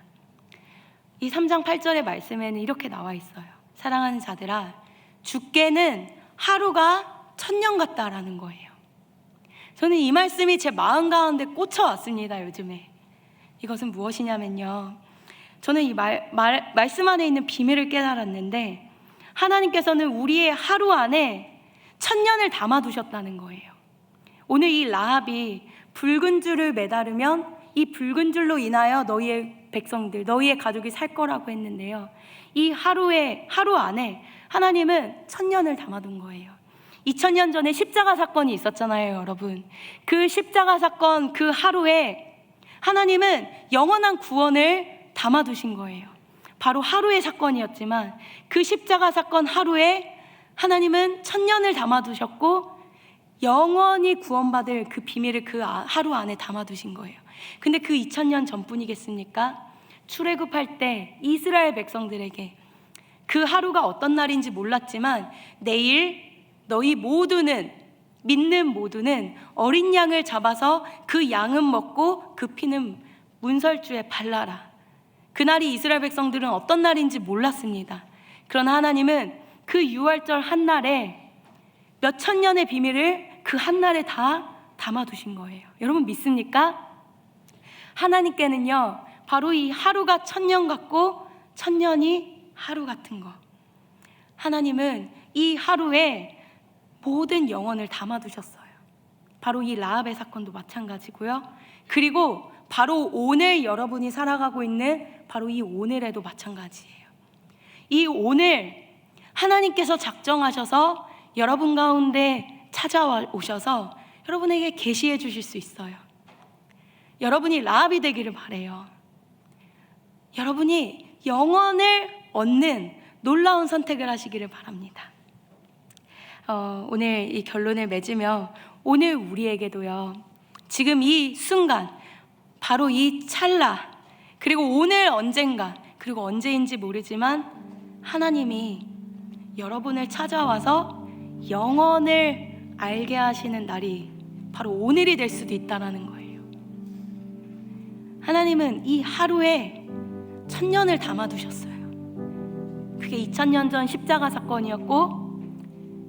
이 3장 8절의 말씀에는 이렇게 나와 있어요. 사랑하는 자들아, 주께는 하루가 1000년 같다라는 거예요. 저는 이 말씀이 제 마음 가운데 꽂혀왔습니다. 요즘에 이것은 무엇이냐면요, 저는 이 말씀 안에 있는 비밀을 깨달았는데, 하나님께서는 우리의 하루 안에 1000년을 담아두셨다는 거예요. 오늘 이 라합이 붉은 줄을 매다르면 이 붉은 줄로 인하여 너희의 백성들, 너희의 가족이 살 거라고 했는데요, 이 하루 안에 하나님은 1000년을 담아둔 거예요. 2000년 전에 십자가 사건이 있었잖아요, 여러분. 그 십자가 사건 그 하루에 하나님은 영원한 구원을 담아두신 거예요. 바로 하루의 사건이었지만 그 십자가 사건 하루에 하나님은 천년을 담아두셨고 영원히 구원받을 그 비밀을 그 하루 안에 담아두신 거예요. 근데 그 2000년 전뿐이겠습니까? 출애굽할 때 이스라엘 백성들에게 그 하루가 어떤 날인지 몰랐지만 내일 너희 모두는, 믿는 모두는 어린 양을 잡아서 그 양은 먹고 그 피는 문설주에 발라라. 그날이 이스라엘 백성들은 어떤 날인지 몰랐습니다. 그러나 하나님은 그 유월절 한날에 몇천 년의 비밀을 그 한날에 다 담아두신 거예요. 여러분 믿습니까? 하나님께는요 바로 이 하루가 천년 같고 천년이 하루 같은 거, 하나님은 이 하루에 모든 영혼을 담아두셨어요. 바로 이 라합의 사건도 마찬가지고요. 그리고 바로 오늘 여러분이 살아가고 있는 바로 이 오늘에도 마찬가지예요. 이 오늘 하나님께서 작정하셔서 여러분 가운데 찾아오셔서 여러분에게 계시해 주실 수 있어요. 여러분이 라합이 되기를 바라요. 여러분이 영원을 얻는 놀라운 선택을 하시기를 바랍니다. 오늘 이 결론을 맺으며 오늘 우리에게도요 지금 이 순간 바로 이 찰나, 그리고 오늘 언젠가, 그리고 언제인지 모르지만 하나님이 여러분을 찾아와서 영원을 알게 하시는 날이 바로 오늘이 될 수도 있다는 거예요. 하나님은 이 하루에 천년을 담아두셨어요. 그게 2000년 전 십자가 사건이었고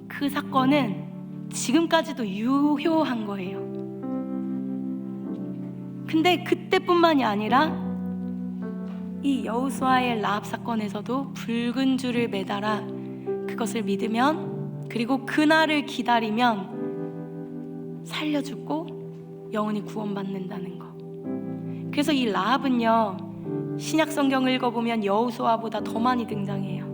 그 사건은 지금까지도 유효한 거예요. 근데 그때뿐만이 아니라 이 여호수아의 라합 사건에서도 붉은 줄을 매달아 그것을 믿으면, 그리고 그날을 기다리면 살려 죽고 영원히 구원받는다는 거. 그래서 이 라합은요 신약 성경을 읽어보면 여호수아보다 더 많이 등장해요.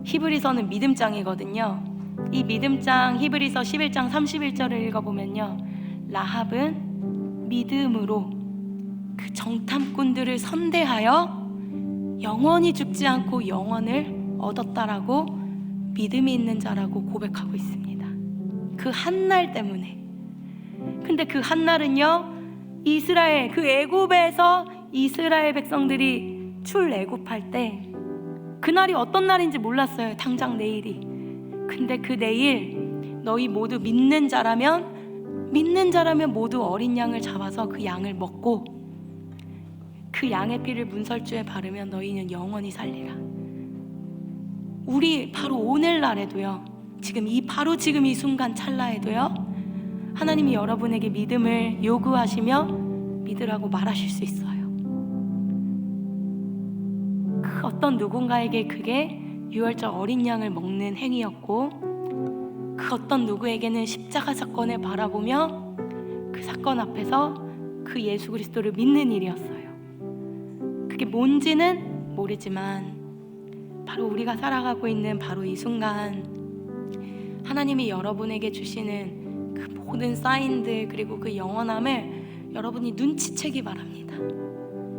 히브리서는 믿음장이거든요. 이 믿음장 히브리서 11장 31절을 읽어보면요 라합은 믿음으로 그 정탐꾼들을 선대하여 영원히 죽지 않고 영원을 얻었다라고 믿음이 있는 자라고 고백하고 있습니다. 그 한날 때문에. 근데 그 한날은요 이스라엘, 그 애굽에서 이스라엘 백성들이 출애굽할 때 그날이 어떤 날인지 몰랐어요. 당장 내일이. 근데 그 내일 너희 모두 믿는 자라면 모두 어린 양을 잡아서 그 양을 먹고 그 양의 피를 문설주에 바르면 너희는 영원히 살리라. 우리 바로 오늘날에도요 지금 이 순간 찰나에도요 하나님이 여러분에게 믿음을 요구하시며 믿으라고 말하실 수 있어요. 그 어떤 누군가에게 그게 유월절 어린 양을 먹는 행위였고 그 어떤 누구에게는 십자가 사건을 바라보며 그 사건 앞에서 그 예수 그리스도를 믿는 일이었어요. 그게 뭔지는 모르지만 바로 우리가 살아가고 있는 바로 이 순간 하나님이 여러분에게 주시는 그 모든 사인들, 그리고 그 영원함을 여러분이 눈치채기 바랍니다.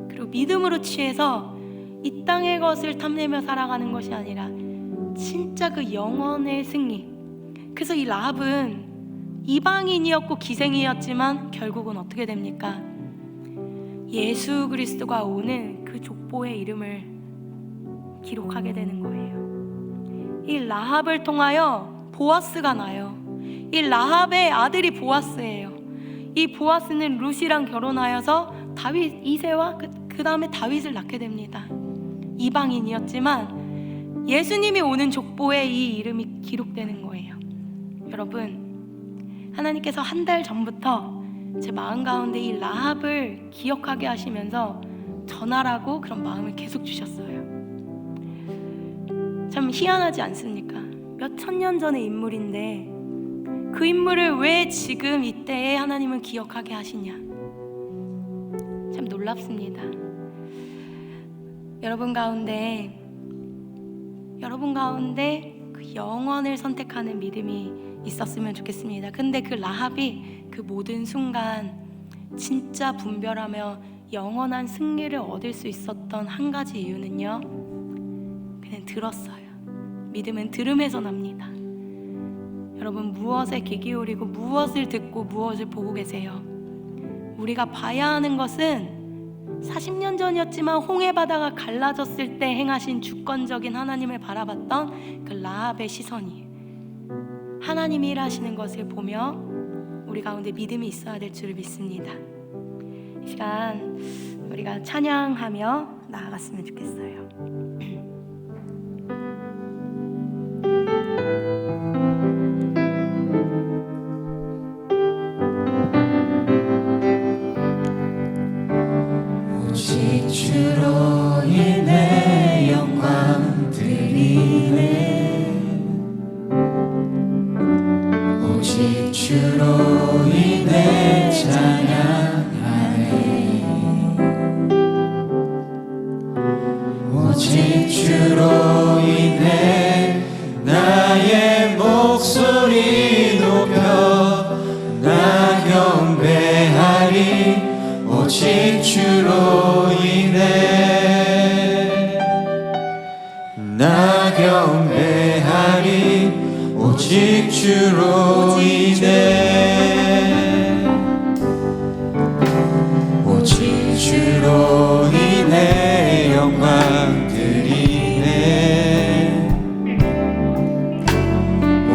그리고 믿음으로 취해서 이 땅의 것을 탐내며 살아가는 것이 아니라 진짜 그 영원의 승리. 그래서 이 라합은 이방인이었고 기생이었지만 결국은 어떻게 됩니까? 예수 그리스도가 오는 그 족보의 이름을 기록하게 되는 거예요. 이 라합을 통하여 보아스가 나요. 이 라합의 아들이 보아스예요. 이 보아스는 룻이랑 결혼하여서 다윗 2세와 그 다음에 다윗을 낳게 됩니다. 이방인이었지만 예수님이 오는 족보에 이 이름이 기록되는 거예요. 여러분, 하나님께서 한 달 전부터 제 마음 가운데 이 라합을 기억하게 하시면서 전하라고 그런 마음을 계속 주셨어요. 참 희한하지 않습니까? 몇 천 년 전의 인물인데 그 인물을 왜 지금 이때에 하나님은 기억하게 하시냐? 참 놀랍습니다. 여러분 가운데 그 영원을 선택하는 믿음이 있었으면 좋겠습니다. 근데 그 라합이 그 모든 순간 진짜 분별하며 영원한 승리를 얻을 수 있었던 한 가지 이유는요, 그는 들었어요. 믿음은 들음에서 납니다. 여러분, 무엇에 귀 기울이고 무엇을 듣고 무엇을 보고 계세요? 우리가 봐야 하는 것은 40년 전이었지만 홍해 바다가 갈라졌을 때 행하신 주권적인 하나님을 바라봤던 그 라합의 시선이에요. 하나님이 일하시는 것을 보며 우리 가운데 믿음이 있어야 될 줄을 믿습니다. 이 시간 우리가 찬양하며 나아갔으면 좋겠어요. 오직 주로 인해 영광 드리네. 오직 주로 인해 찬양하네. 오직 주로 인해 나의 목소리 높여 나 경배하리. 오직 주로 인해 나 경배하리. 오직 주로 인해 오직 주로 인해 영광 드리네.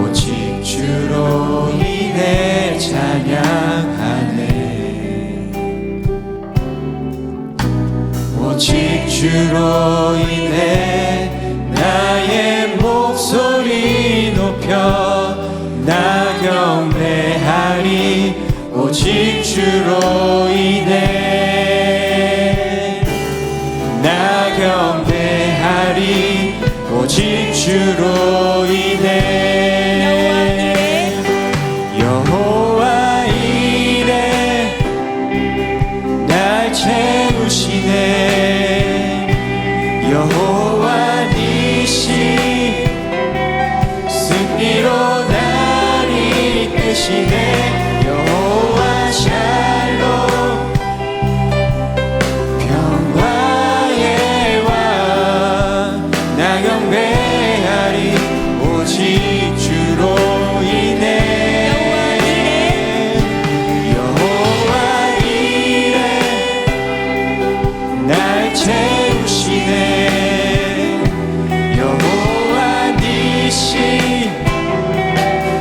오직 주로 인해 찬양하네. 오직 주로 인해 나의 목소리 높여 나 경배하리. 오직 주로 인해 나 경배하리. 오직 주로 인해 여호와 이레 날 채우시네. 여호와 니시 승리로 날 이끄시네. 여호와 샬롬 평화의 왕 나 경배하리. 오직 주로 인해 여호와 이레 날 채우시네. 여호와 니시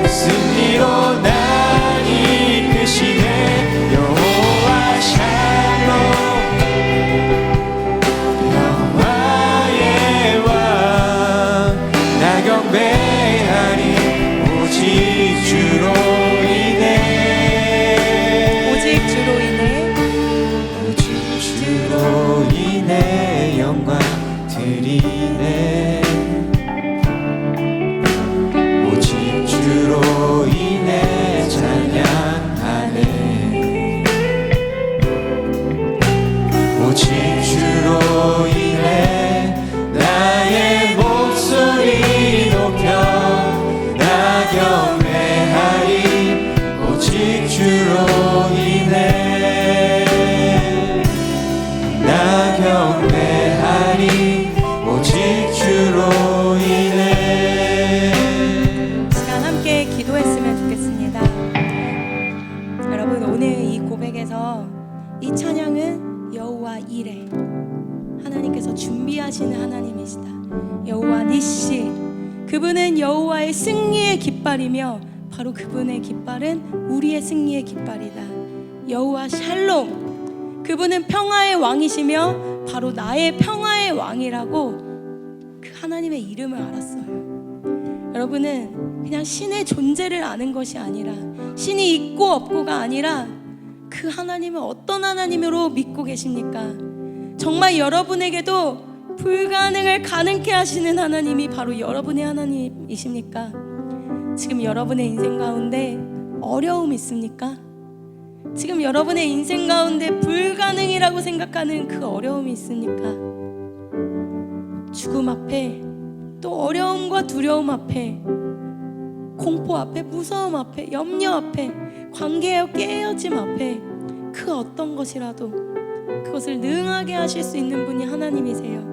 승리로 날 이끄시네. 여호와 샬롬 평화의 왕 나 경배하리. 오직 주로 인해 오직 주로 인해 오직 주로 인해 영광 드리네. 오직 주로 인해 찬양하네. 오직 주로 인해 나의 목소리 높여 나 경배하리. 오직 주로 인해 나 경배하리. 오직 주로 인해 시간 함께 기도했으면 좋겠습니다. 여러분, 오늘 이 고백에서 이 찬양은 여호와 이레, 하나님께서 준비하시는 하나님이시다. 여호와 니시, 그분은 여호와의 승리의 깃발이며 바로 그분의 깃발은 우리의 승리의 깃발이다. 여호와 샬롬, 그분은 평화의 왕이시며 바로 나의 평화의 왕이라고 그 하나님의 이름을 알았어요. 여러분은 그냥 신의 존재를 아는 것이 아니라, 신이 있고 없고가 아니라 그 하나님은 어떤 하나님으로 믿고 계십니까? 정말 여러분에게도 불가능을 가능케 하시는 하나님이 바로 여러분의 하나님이십니까? 지금 여러분의 인생 가운데 어려움 있습니까? 지금 여러분의 인생 가운데 불가능이라고 생각하는 그 어려움이 있습니까? 죽음 앞에, 또 어려움과 두려움 앞에, 공포 앞에, 무서움 앞에, 염려 앞에, 관계의 깨어짐 앞에 그 어떤 것이라도, 그 그것을 능하게 하실 수 있는 분이 하나님이세요.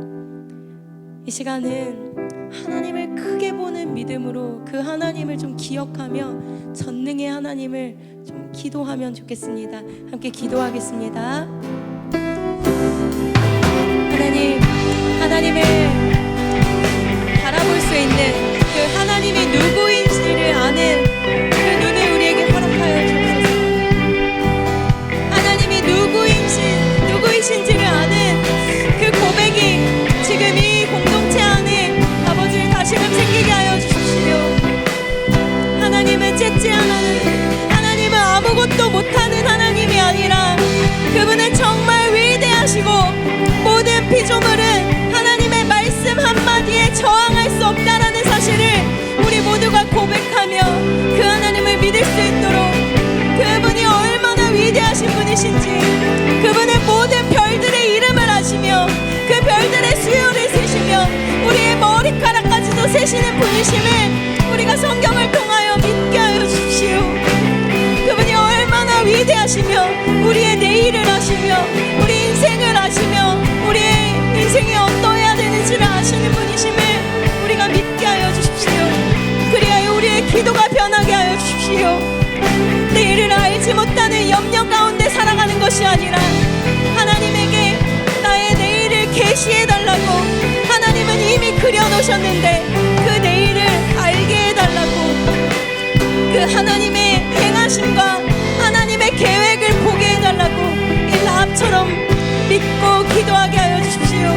이 시간은 하나님을 크게 보는 믿음으로 그 하나님을 좀 기억하며 전능의 하나님을 좀 기도하면 좋겠습니다. 함께 기도하겠습니다. 하나님을 바라볼 수 있는 그 하나님이 누구인지를 아는 그 눈을 우리에게 허락하여 주옵소서. 하나님이 누구이신지를 아는 그 고백이 지금 이 공동체 안에 아버지 다시금 생기게 하여 주십시오. 하나님은 째째하는, 하나님은 아무것도 못하는 하나님이 아니라 그분은 정말 위대하시고 모든 피조물은 하나님의 말씀 한마디에 저항할 수 없다라는 사실을 우리 모두가 고백하며 그 하나님을 믿을 수 있도록, 그분이 얼마나 위대하신 분이신지, 그분은 모든 별들의 이름을 아시며 그 별들의 수요를 세시며 우리의 머리카락까지도 세시는 분이심을 우리가 성경을 통하여 믿게 하여 주십시오. 그분이 얼마나 위대하시며 우리의 내일을 아시며 우리 인생을 아시며 우리의 인생이 어떠해야 되는지를 아시는 분이심을 우리가 믿게 하여 주십시오. 그리하여 우리의 기도가 변하게 하여 주십시오. 내일을 알지 못하는 염려 가운데 살아가는 것이 아니라 하나님에게 나의 내일을 계시해달라고, 하나님은 이미 그려놓으셨는데 그 내일을 알게 해달라고, 그 하나님의 행하심과 하나님의 계획을 보게 해달라고 이 라합처럼 믿고 기도하게 하여 주십시오.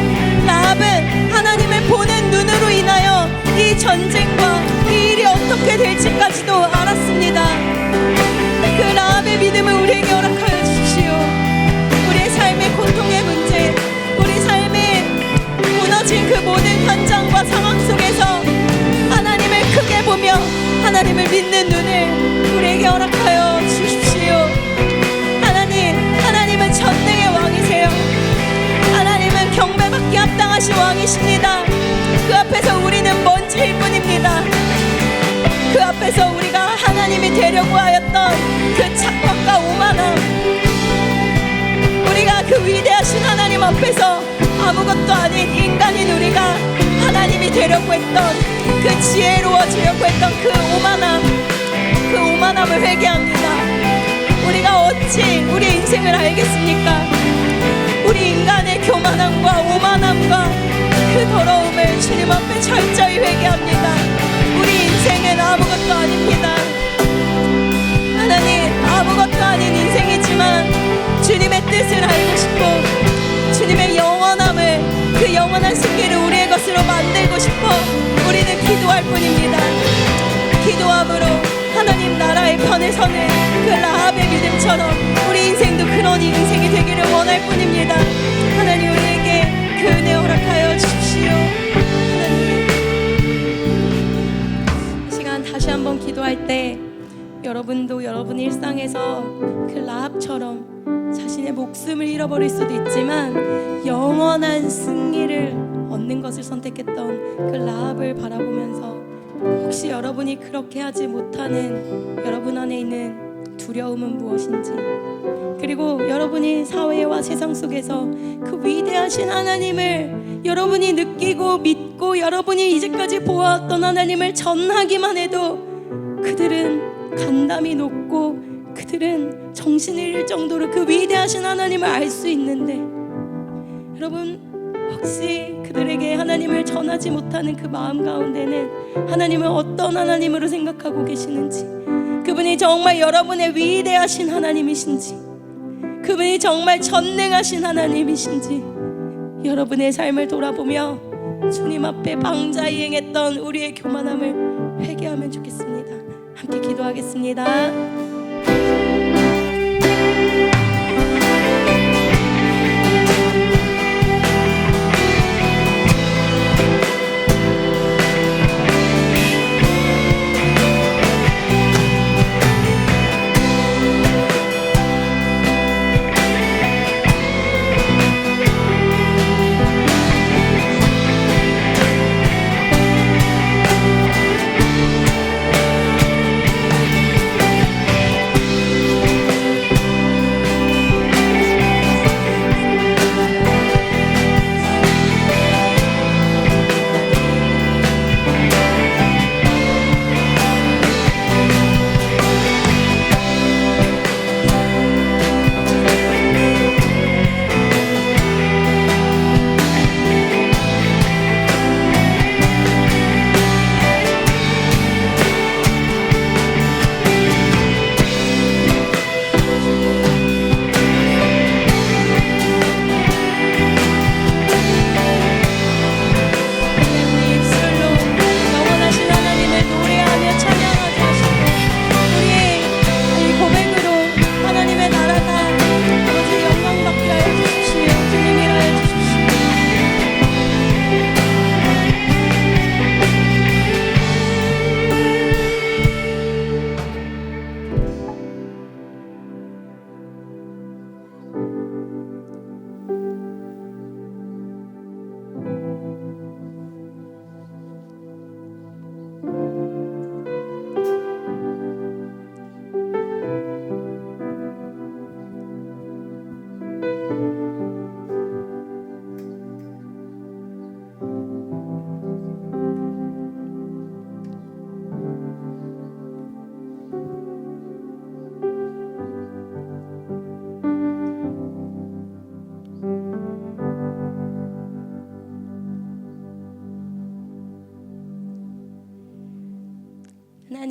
라합은 하나님을 보는 눈으로 인하여 이 전쟁과 이 일이 어떻게 될지까지도 알았습니다. 그 라합의 믿음을 우리에게 허락하여 주십시오. 우리의 삶의 고통의 문제, 우리 삶의 무너진 그 모든 현장과 상황 속에서 하나님을 크게 보며 하나님을 믿는 눈을 우리에게 허락하여 주십시오. 하나님은 전능의 왕이세요. 하나님은 경배받기 합당하신 왕이십니다. 그 앞에서 우리는 먼지일 뿐입니다. 그 앞에서 우리가 하나님이 되려고 하였던 그 착각과 오만함, 우리가 그 위대하신 하나님 앞에서 아무것도 아닌 인간인 우리가 하나님이 되려고 했던 그 지혜로워지려고 했던 그 오만함을 회개합니다. 우리가 어찌 우리 인생을 알겠습니까? 우리 인간의 교만함과 오만함과 그 더러움을 주님 앞에 철저히 회개합니다. 우리 인생은 아무것도 아닙니다. 하나님, 아무것도 아닌 인생이지만 주님의 뜻을 알고 싶고 주님의 영원함을, 그 영원한 승리를 우리의 것으로 만들고 싶어 우리는 기도할 뿐입니다. 기도함으로 하나님 나라의 편에 서는 그 라합의 믿음처럼 우리 인생도 그런 인생이 되기를 원할 뿐입니다. 하나님, 우리에게 그 은혜 허락하여 주십시오. 하나님, 이 시간 다시 한번 기도할 때 여러분도 여러분 일상에서 그 라합처럼 자신의 목숨을 잃어버릴 수도 있지만 영원한 승리를 얻는 것을 선택했던 그 라합을 바라보면서 혹시 여러분이 그렇게 하지 못하는 여러분 안에 있는 두려움은 무엇인지, 그리고 여러분이 사회와 세상 속에서 그 위대하신 하나님을 여러분이 느끼고 믿고 여러분이 이제까지 보아왔던 하나님을 전하기만 해도 그들은 간담이 높고 그들은 정신을 잃을 정도로 그 위대하신 하나님을 알 수 있는데, 여러분 혹시 그들에게 하나님을 전하지 못하는 그 마음 가운데는 하나님을 어떤 하나님으로 생각하고 계시는지, 그분이 정말 여러분의 위대하신 하나님이신지, 그분이 정말 전능하신 하나님이신지 여러분의 삶을 돌아보며 주님 앞에 방자히 행했던 우리의 교만함을 회개하면 좋겠습니다. 함께 기도하겠습니다.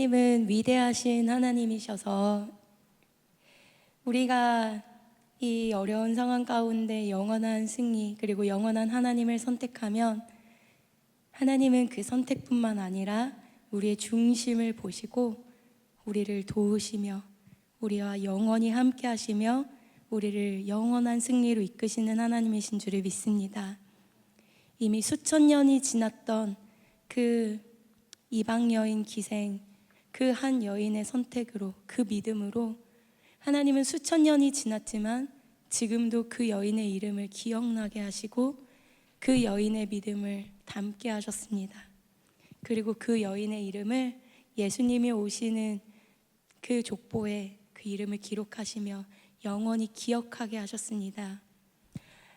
하나님은 위대하신 하나님이셔서 우리가 이 어려운 상황 가운데 영원한 승리 그리고 영원한 하나님을 선택하면 하나님은 그 선택뿐만 아니라 우리의 중심을 보시고 우리를 도우시며 우리와 영원히 함께 하시며 우리를 영원한 승리로 이끄시는 하나님이신 줄을 믿습니다. 이미 수천 년이 지났던 그 이방 여인 기생, 그 한 여인의 선택으로, 그 믿음으로 하나님은 수천 년이 지났지만 지금도 그 여인의 이름을 기억나게 하시고 그 여인의 믿음을 담게 하셨습니다. 그리고 그 여인의 이름을 예수님이 오시는 그 족보에 그 이름을 기록하시며 영원히 기억하게 하셨습니다.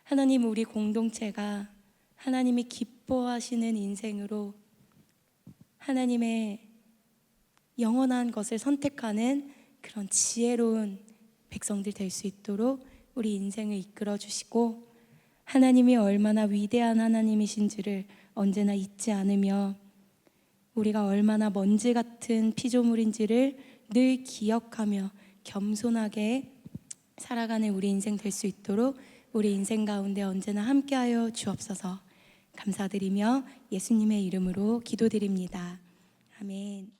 하나님, 우리 공동체가 하나님이 기뻐하시는 인생으로 하나님의 영원한 것을 선택하는 그런 지혜로운 백성들 될 수 있도록 우리 인생을 이끌어 주시고 하나님이 얼마나 위대한 하나님이신지를 언제나 잊지 않으며 우리가 얼마나 먼지 같은 피조물인지를 늘 기억하며 겸손하게 살아가는 우리 인생 될 수 있도록 우리 인생 가운데 언제나 함께하여 주옵소서. 감사드리며 예수님의 이름으로 기도드립니다. 아멘.